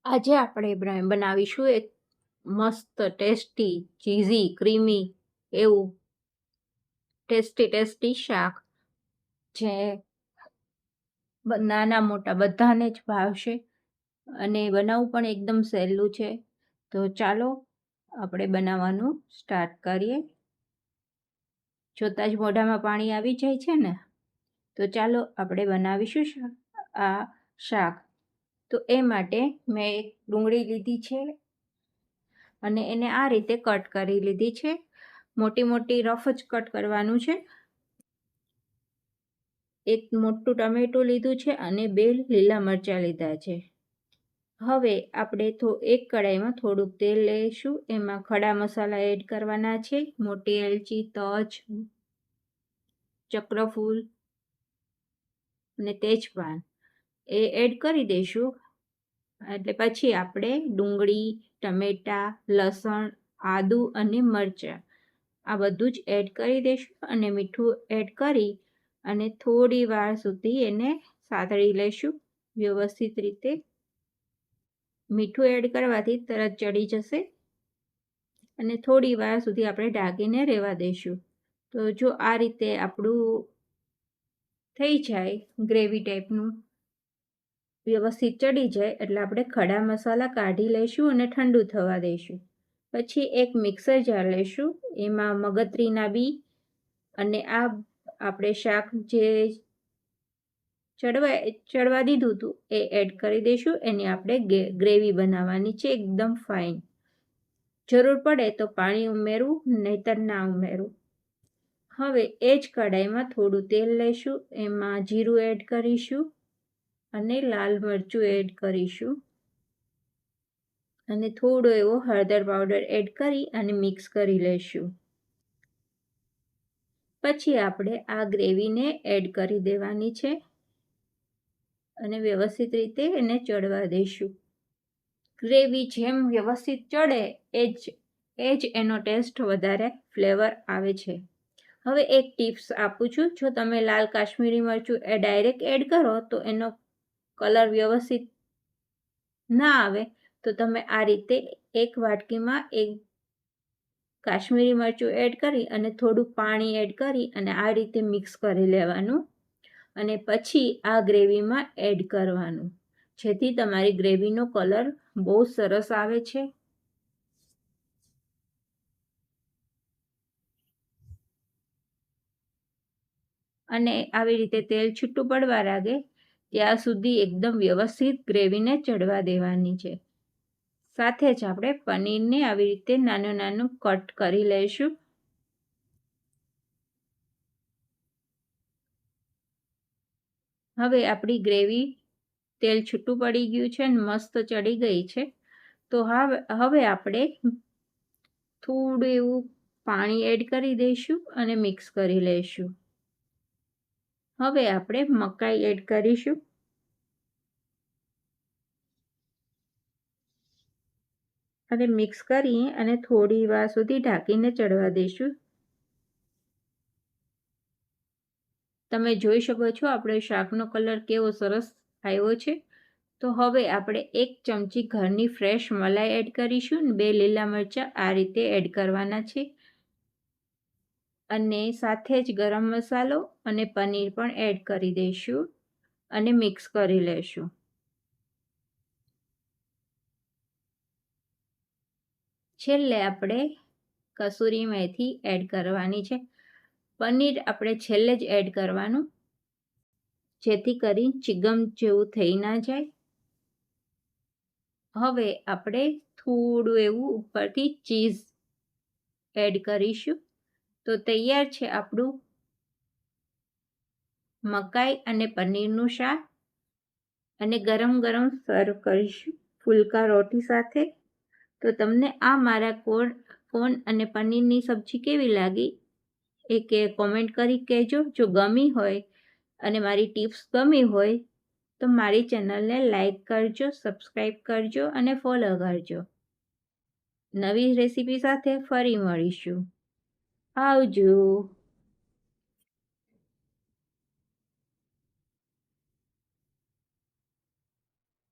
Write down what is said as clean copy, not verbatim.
આજે આપણે બનાવીશું એક મસ્ત ટેસ્ટી ચીઝી ક્રીમી એવું ટેસ્ટી શાક જે નાના મોટા બધાને જ ભાવશે અને બનાવવું પણ એકદમ સહેલું છે. તો ચાલો આપણે બનાવવાનું સ્ટાર્ટ કરીએ. જોતાં જ મોઢામાં પાણી આવી જાય છે ને. તો ચાલો આપણે બનાવીશું આ શાક. તો એ માટે મેં એક ડુંગળી લીધી છે અને એને આ રીતે કટ કરી લીધી છે. મોટી મોટી રફ જ કટ કરવાનું છે. એક મોટું ટમેટું લીધું છે અને 2 લીલા મરચાં લીધા છે. હવે આપણે એક કડાઈમાં થોડુંક તેલ લઈશું. એમાં ખડા મસાલા એડ કરવાના છે. મોટી એલચી, તજ, ચક્રફૂલ અને તેજપાન એ એડ કરી દઈશું. એટલે પછી આપણે ડુંગળી, ટમેટાં, લસણ, આદુ અને મરચાં આ બધું જ એડ કરી દઈશું અને મીઠું એડ કરી અને થોડી વાર સુધી એને સાતળી લઈશું વ્યવસ્થિત રીતે. મીઠું એડ કરવાથી તરત ચડી જશે અને થોડી વાર સુધી આપણે ઢાંકીને રહેવા દઈશું. તો જો આ રીતે આપણું થઈ જાય ગ્રેવી ટાઈપનું વ્યવસ્થિત ચડી જાય એટલે આપણે ખડા મસાલા કાઢી લઈશું અને ઠંડુ થવા દઈશું. પછી એક મિક્સર જાર લઈશું. એમાં મગજરીના બી અને આ આપણે શાક જે ચડવા દીધું હતું એ એડ કરી દઈશું. એની આપણે ગ્રેવી બનાવવાની છે એકદમ ફાઇન. જરૂર પડે તો પાણી ઉમેરવું, નહીતર ના ઉમેરવું. હવે એ જ કઢાઈમાં થોડું તેલ લઈશું. એમાં જીરું એડ કરીશું અને લાલ મરચું એડ કરીશું અને થોડો એવો હળદર પાવડર એડ કરી અને મિક્સ કરી લઈશું. પછી આપણે આ ગ્રેવીને એડ કરી દેવાની છે અને વ્યવસ્થિત રીતે એને ચડવા દઈશું. ગ્રેવી જેમ વ્યવસ્થિત ચડે એ જ એનો ટેસ્ટ વધારે ફ્લેવર આવે છે. હવે એક ટિપ્સ આપું છું. જો તમે લાલ કાશ્મીરી મરચું ડાયરેક્ટ એડ કરો તો એનો કલર વ્યવસ્થિત ના આવે. તો તમે આ રીતે એક વાટકીમાં એક કાશ્મીરી મરચું એડ કરી અને થોડું પાણી એડ કરી અને આ રીતે મિક્સ કરી લેવાનું અને પછી આ ગ્રેવીમાં એડ કરવાનું, જેથી તમારી ગ્રેવીનો કલર બહુ સરસ આવે છે. અને આવી રીતે તેલ છૂટું પડવા લાગે ત્યાં સુધી એકદમ વ્યવસ્થિત ગ્રેવીને ચડવા દેવાની છે. સાથે જ આપણે પનીરને આવી રીતે નાનું નાનું કટ કરી લઈશું. હવે આપણી ગ્રેવી તેલ છૂટું પડી ગયું છે અને મસ્ત ચડી ગઈ છે. તો હવે આપણે થોડું એવું પાણી એડ કરી દઈશું અને મિક્સ કરી લઈશું. હવે આપણે મકાઈ એડ કરીશું અને મિક્સ કરી અને થોડી વાર સુધી ઢાંકીને ચડવા દઈશું. તમે જોઈ શકો છો આપણે શાકનો કલર કેવો સરસ આવ્યો છે. તો હવે આપણે 1 ચમચી ઘરની ફ્રેશ મલાઈ એડ કરીશું. 2 લીલા મરચાં આ રીતે એડ કરવાના છે અને સાથે જ ગરમ મસાલો અને પનીર પણ એડ કરી દઈશું અને મિક્સ કરી લઈશું. છેલ્લે આપણે કસૂરી મેથી એડ કરવાની છે. પનીર આપણે છેલ્લે જ એડ કરવાનું, જેથી કરી ચિગમ જેવું થઈ ના જાય. હવે આપણે થોડું એવું ઉપરથી ચીઝ એડ કરીશું. તો તૈયાર છે આપણું મકાઈ અને પનીરનું શાક અને ગરમ ગરમ સર્વ કરીશું ફુલકા રોટી સાથે. તો તમને આ મારા કોર્ન અને પનીરની સબ્જી કેવી લાગી એ કોમેન્ટ કરી કહેજો. જો ગમી હોય અને મારી ટિપ્સ ગમી હોય તો મારી ચેનલને લાઈક કરજો, સબસ્ક્રાઈબ કરજો અને ફોલો કરજો. નવી રેસીપી સાથે ફરી મળીશું. આવજો.